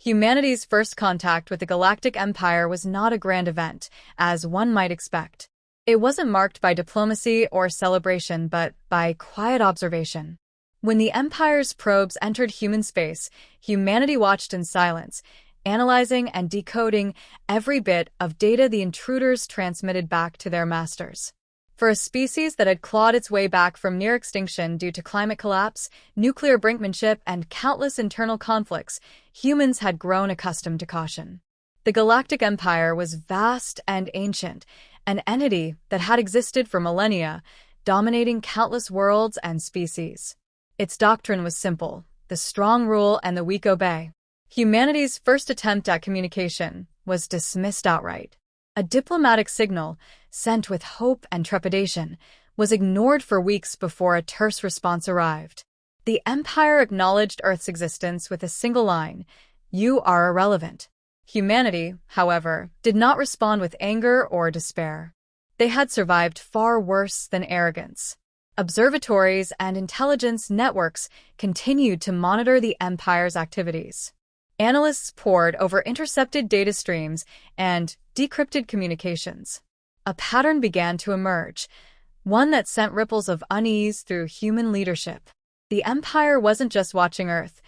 Humanity's first contact with the Galactic Empire was not a grand event, as one might expect. It wasn't marked by diplomacy or celebration, but by quiet observation. When the Empire's probes entered human space, humanity watched in silence, analyzing and decoding every bit of data the intruders transmitted back to their masters. For a species that had clawed its way back from near extinction due to climate collapse, nuclear brinkmanship, and countless internal conflicts, humans had grown accustomed to caution. The Galactic Empire was vast and ancient, an entity that had existed for millennia, dominating countless worlds and species. Its doctrine was simple: the strong rule and the weak obey. Humanity's first attempt at communication was dismissed outright. A diplomatic signal, sent with hope and trepidation, was ignored for weeks before a terse response arrived. The Empire acknowledged Earth's existence with a single line: "You are irrelevant." Humanity, however, did not respond with anger or despair. They had survived far worse than arrogance. Observatories and intelligence networks continued to monitor the Empire's activities. Analysts pored over intercepted data streams and decrypted communications. A pattern began to emerge, one that sent ripples of unease through human leadership. The Empire wasn't just watching Earth,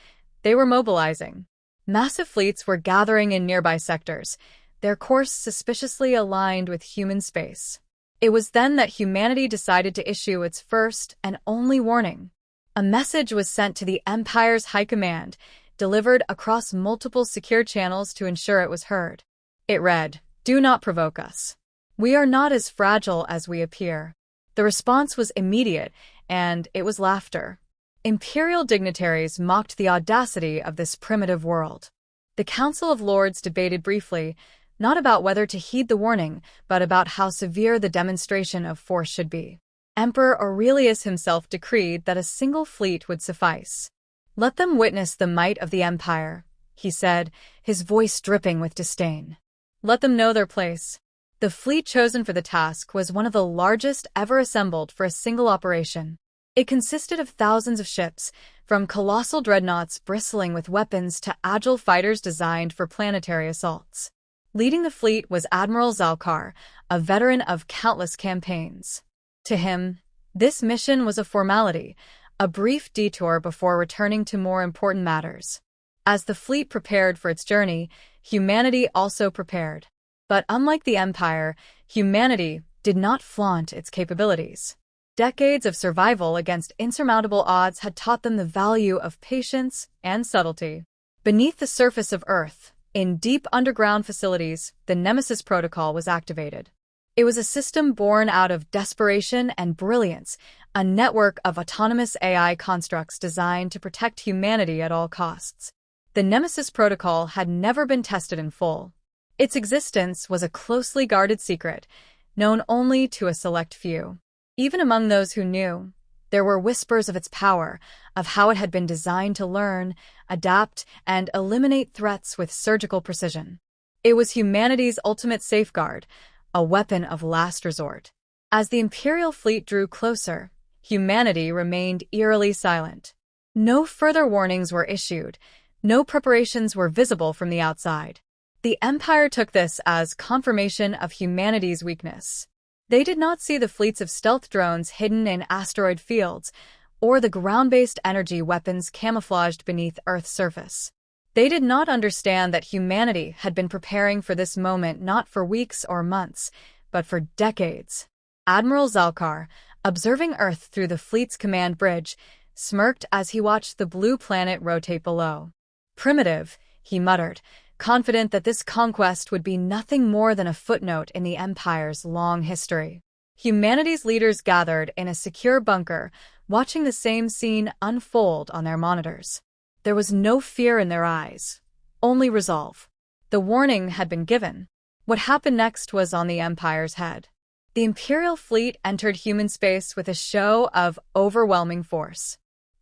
they were mobilizing. Massive fleets were gathering in nearby sectors, their course suspiciously aligned with human space. It was then that humanity decided to issue its first and only warning. A message was sent to the Empire's high command, delivered across multiple secure channels to ensure it was heard. It read, "Do not provoke us. We are not as fragile as we appear." The response was immediate, and it was laughter. Imperial dignitaries mocked the audacity of this primitive world. The Council of Lords debated briefly, not about whether to heed the warning, but about how severe the demonstration of force should be. Emperor Aurelius himself decreed that a single fleet would suffice. "Let them witness the might of the Empire," he said, his voice dripping with disdain. "Let them know their place." The fleet chosen for the task was one of the largest ever assembled for a single operation. It consisted of thousands of ships, from colossal dreadnoughts bristling with weapons to agile fighters designed for planetary assaults. Leading the fleet was Admiral Zalkar, a veteran of countless campaigns. To him, this mission was a formality, a brief detour before returning to more important matters. As the fleet prepared for its journey, humanity also prepared. But unlike the Empire, humanity did not flaunt its capabilities. Decades of survival against insurmountable odds had taught them the value of patience and subtlety. Beneath the surface of Earth, in deep underground facilities, the Nemesis Protocol was activated. It was a system born out of desperation and brilliance, a network of autonomous AI constructs designed to protect humanity at all costs. The Nemesis Protocol had never been tested in full. Its existence was a closely guarded secret, known only to a select few. Even among those who knew, there were whispers of its power, of how it had been designed to learn, adapt, and eliminate threats with surgical precision. It was humanity's ultimate safeguard, a weapon of last resort. As the Imperial fleet drew closer, humanity remained eerily silent. No further warnings were issued, no preparations were visible from the outside. The Empire took this as confirmation of humanity's weakness. They did not see the fleets of stealth drones hidden in asteroid fields, or the ground-based energy weapons camouflaged beneath Earth's surface. They did not understand that humanity had been preparing for this moment not for weeks or months, but for decades. Admiral Zalkar, observing Earth through the fleet's command bridge, smirked as he watched the blue planet rotate below. "Primitive," he muttered, confident that this conquest would be nothing more than a footnote in the Empire's long history. Humanity's leaders gathered in a secure bunker, watching the same scene unfold on their monitors. There was no fear in their eyes, only resolve. The warning had been given. What happened next was on the Empire's head. The Imperial fleet entered human space with a show of overwhelming force.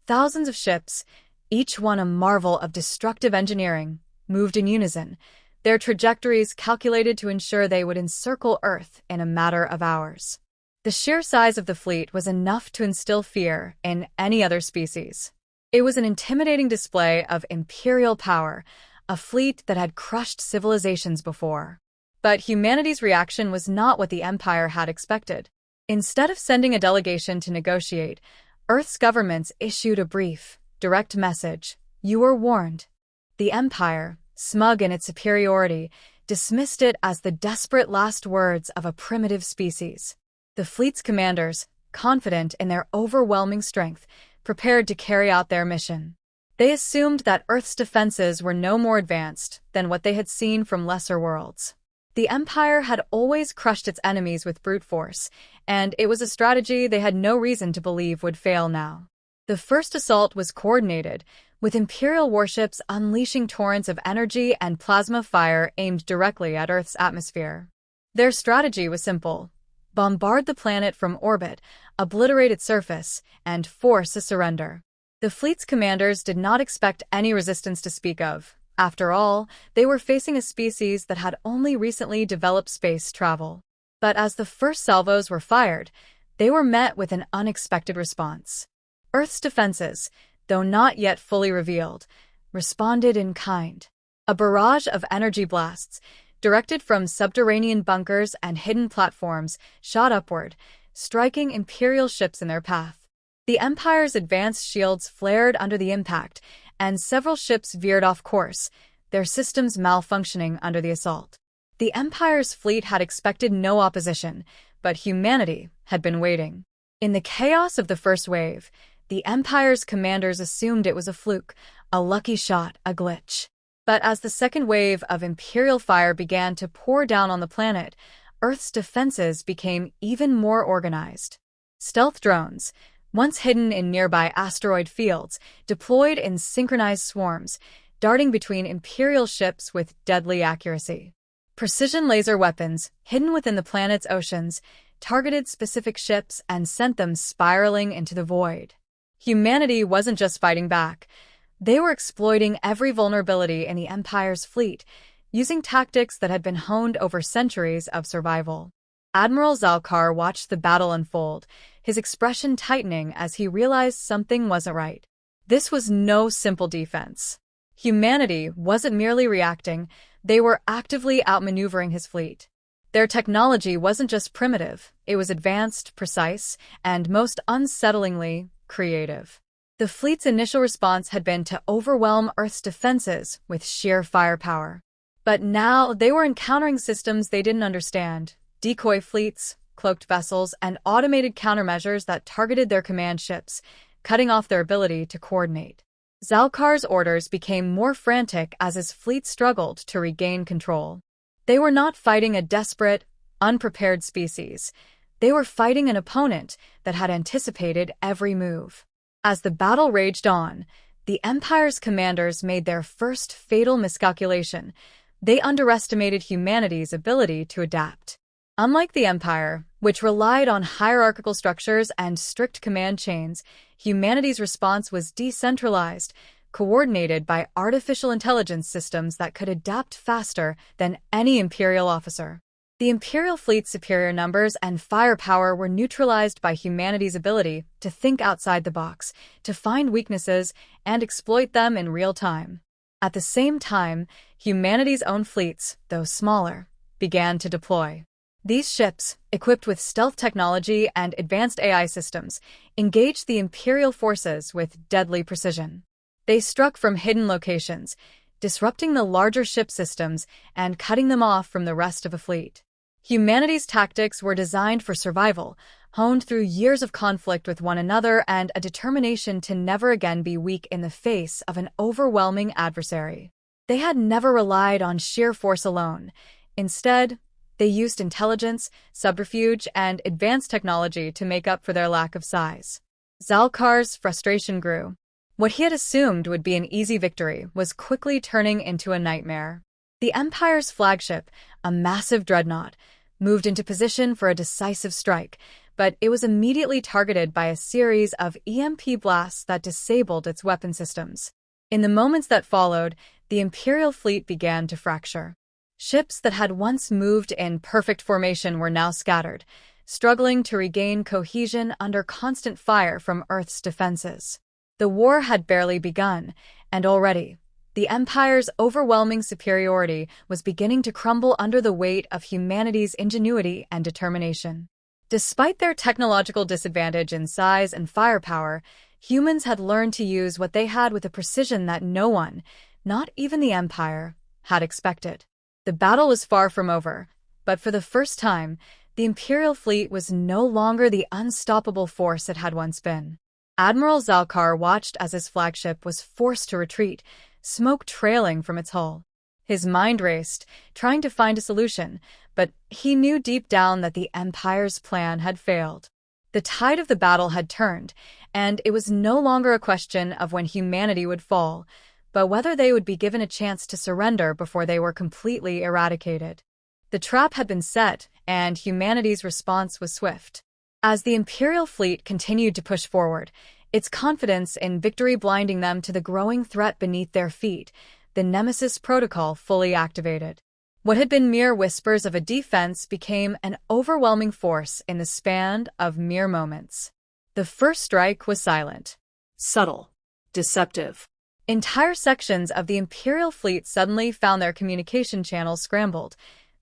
Thousands of ships, each one a marvel of destructive engineering, moved in unison, their trajectories calculated to ensure they would encircle Earth in a matter of hours. The sheer size of the fleet was enough to instill fear in any other species. It was an intimidating display of imperial power, a fleet that had crushed civilizations before. But humanity's reaction was not what the Empire had expected. Instead of sending a delegation to negotiate, Earth's governments issued a brief, direct message: "You were warned." The Empire, smug in its superiority, dismissed it as the desperate last words of a primitive species. The fleet's commanders, confident in their overwhelming strength, prepared to carry out their mission. They assumed that Earth's defenses were no more advanced than what they had seen from lesser worlds. The Empire had always crushed its enemies with brute force, and it was a strategy they had no reason to believe would fail now. The first assault was coordinated, with Imperial warships unleashing torrents of energy and plasma fire aimed directly at Earth's atmosphere. Their strategy was simple: bombard the planet from orbit, obliterate its surface, and force a surrender. The fleet's commanders did not expect any resistance to speak of. After all, they were facing a species that had only recently developed space travel. But as the first salvos were fired, they were met with an unexpected response. Earth's defenses, though not yet fully revealed, responded in kind. A barrage of energy blasts, directed from subterranean bunkers and hidden platforms, shot upward, striking Imperial ships in their path. The Empire's advanced shields flared under the impact, and several ships veered off course, their systems malfunctioning under the assault. The Empire's fleet had expected no opposition, but humanity had been waiting. In the chaos of the first wave, the Empire's commanders assumed it was a fluke, a lucky shot, a glitch. But as the second wave of Imperial fire began to pour down on the planet, Earth's defenses became even more organized. Stealth drones, once hidden in nearby asteroid fields, deployed in synchronized swarms, darting between Imperial ships with deadly accuracy. Precision laser weapons, hidden within the planet's oceans, targeted specific ships and sent them spiraling into the void. Humanity wasn't just fighting back. They were exploiting every vulnerability in the Empire's fleet, using tactics that had been honed over centuries of survival. Admiral Zalkar watched the battle unfold, his expression tightening as he realized something wasn't right. This was no simple defense. Humanity wasn't merely reacting, they were actively outmaneuvering his fleet. Their technology wasn't just primitive, it was advanced, precise, and most unsettlingly, creative. The fleet's initial response had been to overwhelm Earth's defenses with sheer firepower. But now they were encountering systems they didn't understand: decoy fleets, cloaked vessels, and automated countermeasures that targeted their command ships, cutting off their ability to coordinate. Zalkar's orders became more frantic as his fleet struggled to regain control. They were not fighting a desperate, unprepared species. They were fighting an opponent that had anticipated every move. As the battle raged on, the Empire's commanders made their first fatal miscalculation. They underestimated humanity's ability to adapt. Unlike the Empire, which relied on hierarchical structures and strict command chains, humanity's response was decentralized, coordinated by artificial intelligence systems that could adapt faster than any Imperial officer. The Imperial fleet's superior numbers and firepower were neutralized by humanity's ability to think outside the box, to find weaknesses, and exploit them in real time. At the same time, humanity's own fleets, though smaller, began to deploy. These ships, equipped with stealth technology and advanced AI systems, engaged the Imperial forces with deadly precision. They struck from hidden locations, disrupting the larger ship systems and cutting them off from the rest of the fleet. Humanity's tactics were designed for survival, honed through years of conflict with one another and a determination to never again be weak in the face of an overwhelming adversary. They had never relied on sheer force alone. Instead, they used intelligence, subterfuge, and advanced technology to make up for their lack of size. Zalkar's frustration grew. What he had assumed would be an easy victory was quickly turning into a nightmare. The Empire's flagship, a massive dreadnought, moved into position for a decisive strike, but it was immediately targeted by a series of EMP blasts that disabled its weapon systems. In the moments that followed, the Imperial fleet began to fracture. Ships that had once moved in perfect formation were now scattered, struggling to regain cohesion under constant fire from Earth's defenses. The war had barely begun, and already, The Empire's overwhelming superiority was beginning to crumble under the weight of humanity's ingenuity and determination. Despite their technological disadvantage in size and firepower, humans had learned to use what they had with a precision that no one, not even the Empire, had expected. The battle was far from over, but for the first time, the Imperial fleet was no longer the unstoppable force it had once been. Admiral Zalkar watched as his flagship was forced to retreat, smoke trailing from its hull. His mind raced, trying to find a solution, but he knew deep down that the Empire's plan had failed. The tide of the battle had turned, and it was no longer a question of when humanity would fall, but whether they would be given a chance to surrender before they were completely eradicated. The trap had been set, and humanity's response was swift. As the Imperial fleet continued to push forward, its confidence in victory blinding them to the growing threat beneath their feet, the Nemesis Protocol fully activated. What had been mere whispers of a defense became an overwhelming force in the span of mere moments. The first strike was silent, subtle, deceptive. Entire sections of the Imperial fleet suddenly found their communication channels scrambled,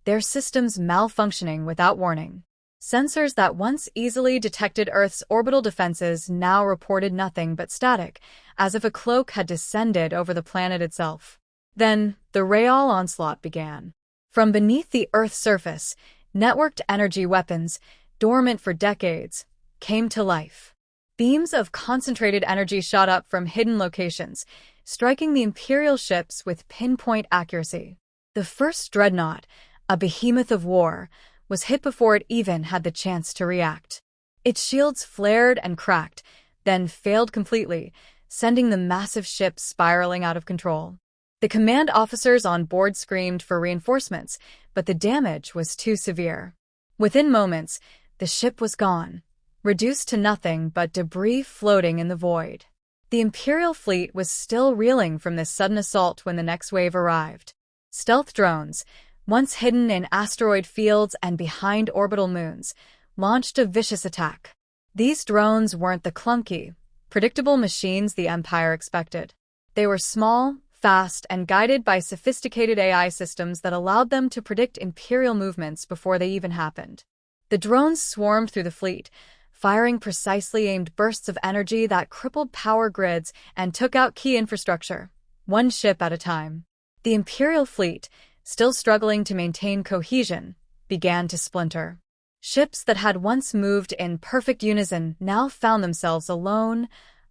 their systems malfunctioning without warning. Sensors that once easily detected Earth's orbital defenses now reported nothing but static, as if a cloak had descended over the planet itself. Then, the Real onslaught began. From beneath the Earth's surface, networked energy weapons, dormant for decades, came to life. Beams of concentrated energy shot up from hidden locations, striking the Imperial ships with pinpoint accuracy. The first dreadnought, a behemoth of war, was hit before it even had the chance to react. Its shields flared and cracked, then failed completely, sending the massive ship spiraling out of control. The command officers on board screamed for reinforcements, but the damage was too severe. Within moments, the ship was gone, reduced to nothing but debris floating in the void. The Imperial fleet was still reeling from this sudden assault when the next wave arrived. Stealth drones, once hidden in asteroid fields and behind orbital moons, launched a vicious attack. These drones weren't the clunky, predictable machines the Empire expected. They were small, fast, and guided by sophisticated AI systems that allowed them to predict Imperial movements before they even happened. The drones swarmed through the fleet, firing precisely aimed bursts of energy that crippled power grids and took out key infrastructure, one ship at a time. The Imperial fleet, still struggling to maintain cohesion, began to splinter. Ships that had once moved in perfect unison now found themselves alone,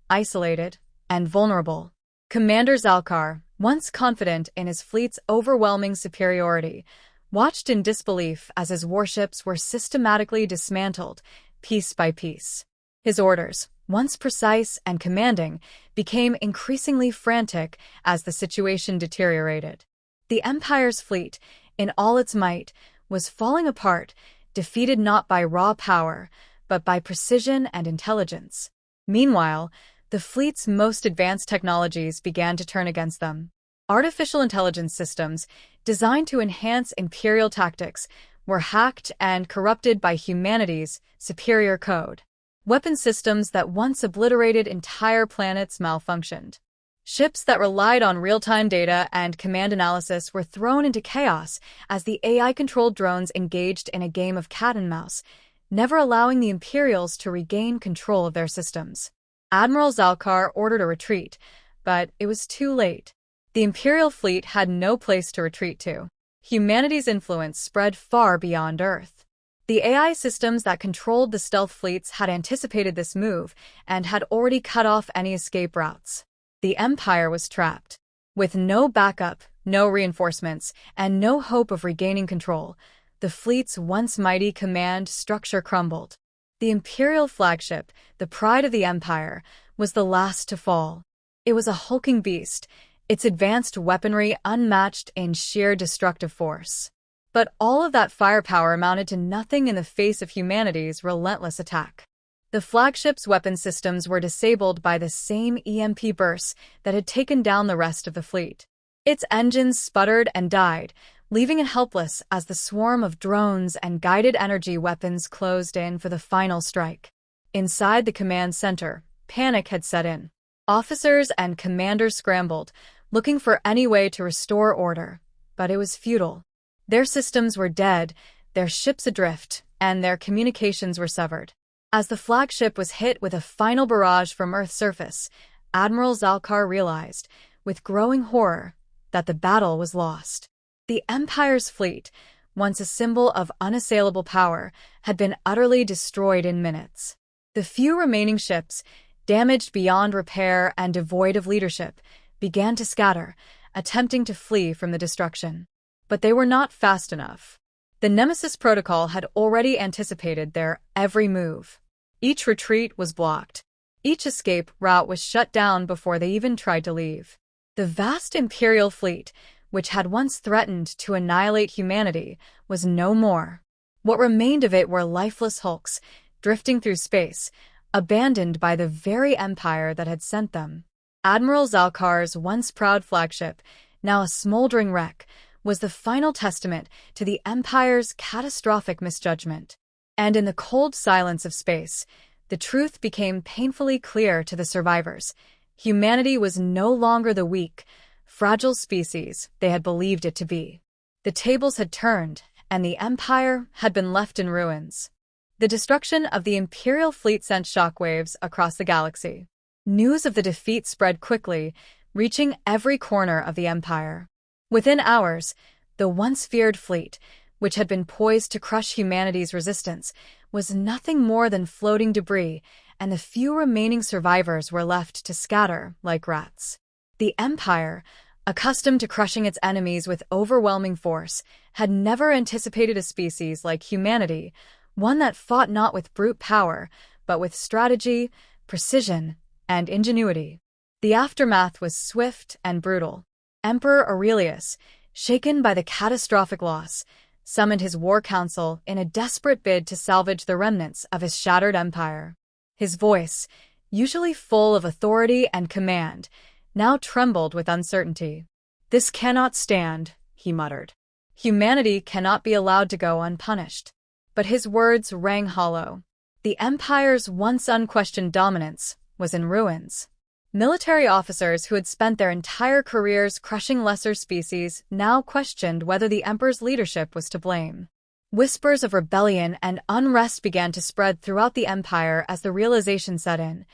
isolated, and vulnerable. Commander Zalkar, once confident in his fleet's overwhelming superiority, watched in disbelief as his warships were systematically dismantled, piece by piece. His orders, once precise and commanding, became increasingly frantic as the situation deteriorated. The Empire's fleet, in all its might, was falling apart, defeated not by raw power, but by precision and intelligence. Meanwhile, the fleet's most advanced technologies began to turn against them. Artificial intelligence systems, designed to enhance Imperial tactics, were hacked and corrupted by humanity's superior code. Weapon systems that once obliterated entire planets malfunctioned. Ships that relied on real-time data and command analysis were thrown into chaos as the AI-controlled drones engaged in a game of cat and mouse, never allowing the Imperials to regain control of their systems. Admiral Zalkar ordered a retreat, but it was too late. The Imperial fleet had no place to retreat to. Humanity's influence spread far beyond Earth. The AI systems that controlled the stealth fleets had anticipated this move and had already cut off any escape routes. The Empire was trapped. With no backup, no reinforcements, and no hope of regaining control, the fleet's once mighty command structure crumbled. The Imperial flagship, the pride of the Empire, was the last to fall. It was a hulking beast, its advanced weaponry unmatched in sheer destructive force. But all of that firepower amounted to nothing in the face of humanity's relentless attack. The flagship's weapon systems were disabled by the same EMP bursts that had taken down the rest of the fleet. Its engines sputtered and died, leaving it helpless as the swarm of drones and guided energy weapons closed in for the final strike. Inside the command center, panic had set in. Officers and commanders scrambled, looking for any way to restore order, but it was futile. Their systems were dead, their ships adrift, and their communications were severed. As the flagship was hit with a final barrage from Earth's surface, Admiral Zalkar realized, with growing horror, that the battle was lost. The Empire's fleet, once a symbol of unassailable power, had been utterly destroyed in minutes. The few remaining ships, damaged beyond repair and devoid of leadership, began to scatter, attempting to flee from the destruction. But they were not fast enough. The Nemesis Protocol had already anticipated their every move. Each retreat was blocked. Each escape route was shut down before they even tried to leave. The vast Imperial fleet, which had once threatened to annihilate humanity, was no more. What remained of it were lifeless hulks, drifting through space, abandoned by the very Empire that had sent them. Admiral Zalkar's once proud flagship, now a smoldering wreck, was the final testament to the Empire's catastrophic misjudgment. And in the cold silence of space, the truth became painfully clear to the survivors. Humanity was no longer the weak, fragile species they had believed it to be. The tables had turned, and the Empire had been left in ruins. The destruction of the Imperial fleet sent shockwaves across the galaxy. News of the defeat spread quickly, reaching every corner of the Empire. Within hours, the once feared fleet, which had been poised to crush humanity's resistance, was nothing more than floating debris, and the few remaining survivors were left to scatter like rats. The Empire, accustomed to crushing its enemies with overwhelming force, had never anticipated a species like humanity, one that fought not with brute power, but with strategy, precision, and ingenuity. The aftermath was swift and brutal. Emperor Aurelius, shaken by the catastrophic loss, summoned his war council in a desperate bid to salvage the remnants of his shattered empire. His voice, usually full of authority and command, now trembled with uncertainty. "This cannot stand," he muttered. "Humanity cannot be allowed to go unpunished." But his words rang hollow. The Empire's once unquestioned dominance was in ruins. Military officers who had spent their entire careers crushing lesser species now questioned whether the Emperor's leadership was to blame. Whispers of rebellion and unrest began to spread throughout the Empire as the realization set in.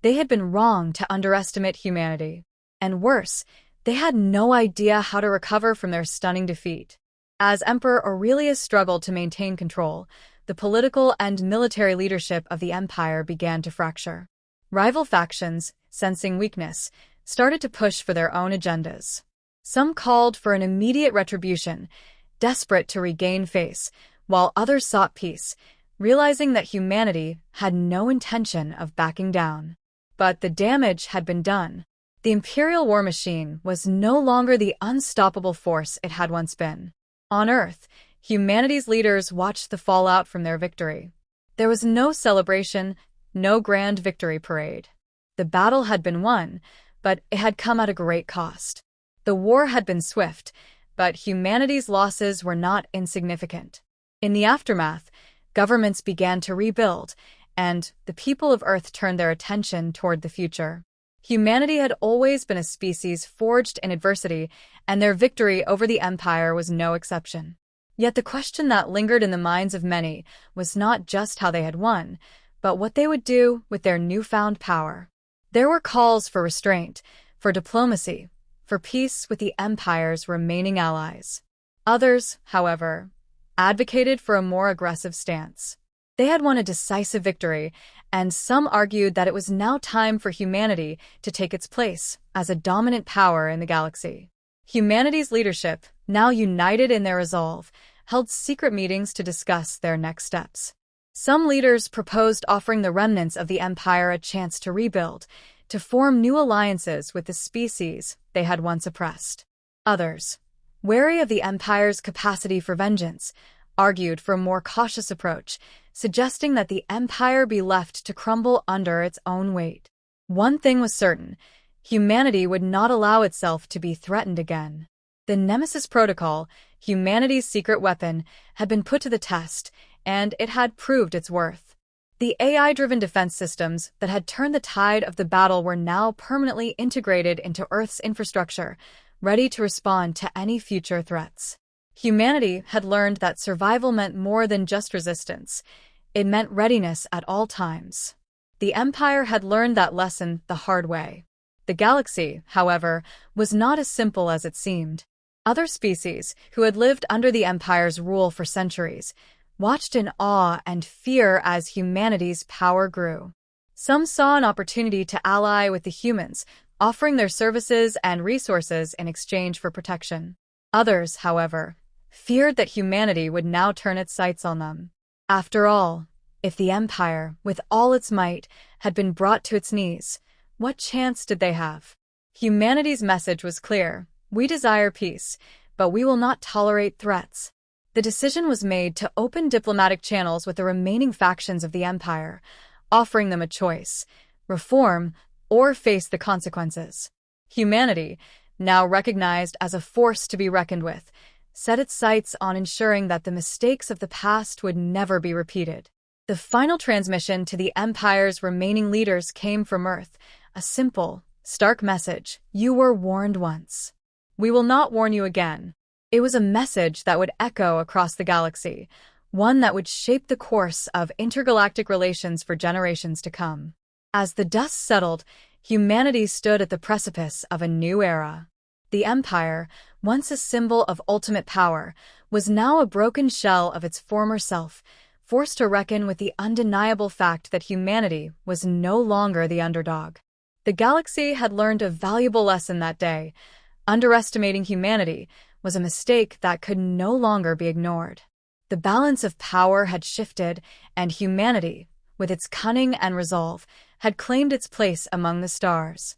They had been wrong to underestimate humanity. And worse, they had no idea how to recover from their stunning defeat. As Emperor Aurelius struggled to maintain control, the political and military leadership of the Empire began to fracture. Rival factions, sensing weakness, started to push for their own agendas. Some called for an immediate retribution, desperate to regain face, while others sought peace, realizing that humanity had no intention of backing down. But the damage had been done. The Imperial war machine was no longer the unstoppable force it had once been. On Earth, humanity's leaders watched the fallout from their victory. There was no celebration, no grand victory parade. The battle had been won, but it had come at a great cost. The war had been swift, but humanity's losses were not insignificant. In the aftermath, governments began to rebuild, and the people of Earth turned their attention toward the future. Humanity had always been a species forged in adversity, and their victory over the Empire was no exception. Yet the question that lingered in the minds of many was not just how they had won, but what they would do with their newfound power. There were calls for restraint, for diplomacy, for peace with the Empire's remaining allies. Others, however, advocated for a more aggressive stance. They had won a decisive victory, and some argued that it was now time for humanity to take its place as a dominant power in the galaxy. Humanity's leadership, now united in their resolve, held secret meetings to discuss their next steps. Some leaders proposed offering the remnants of the Empire a chance to rebuild, to form new alliances with the species they had once oppressed. Others, wary of the Empire's capacity for vengeance, argued for a more cautious approach, suggesting that the Empire be left to crumble under its own weight. One thing was certain: humanity would not allow itself to be threatened again. The Nemesis Protocol, humanity's secret weapon, had been put to the test, and it had proved its worth. The AI-driven defense systems that had turned the tide of the battle were now permanently integrated into Earth's infrastructure, ready to respond to any future threats. Humanity had learned that survival meant more than just resistance. It meant readiness at all times. The Empire had learned that lesson the hard way. The galaxy, however, was not as simple as it seemed. Other species, who had lived under the Empire's rule for centuries, watched in awe and fear as humanity's power grew. Some saw an opportunity to ally with the humans, offering their services and resources in exchange for protection. Others, however, feared that humanity would now turn its sights on them. After all, if the Empire, with all its might, had been brought to its knees, what chance did they have? Humanity's message was clear: we desire peace, but we will not tolerate threats. The decision was made to open diplomatic channels with the remaining factions of the Empire, offering them a choice: reform or face the consequences. Humanity, now recognized as a force to be reckoned with, set its sights on ensuring that the mistakes of the past would never be repeated. The final transmission to the Empire's remaining leaders came from Earth, a simple, stark message: you were warned once. We will not warn you again. It was a message that would echo across the galaxy, one that would shape the course of intergalactic relations for generations to come. As the dust settled, humanity stood at the precipice of a new era. The Empire, once a symbol of ultimate power, was now a broken shell of its former self, forced to reckon with the undeniable fact that humanity was no longer the underdog. The galaxy had learned a valuable lesson that day. Underestimating humanity was a mistake that could no longer be ignored. The balance of power had shifted, and humanity, with its cunning and resolve, had claimed its place among the stars.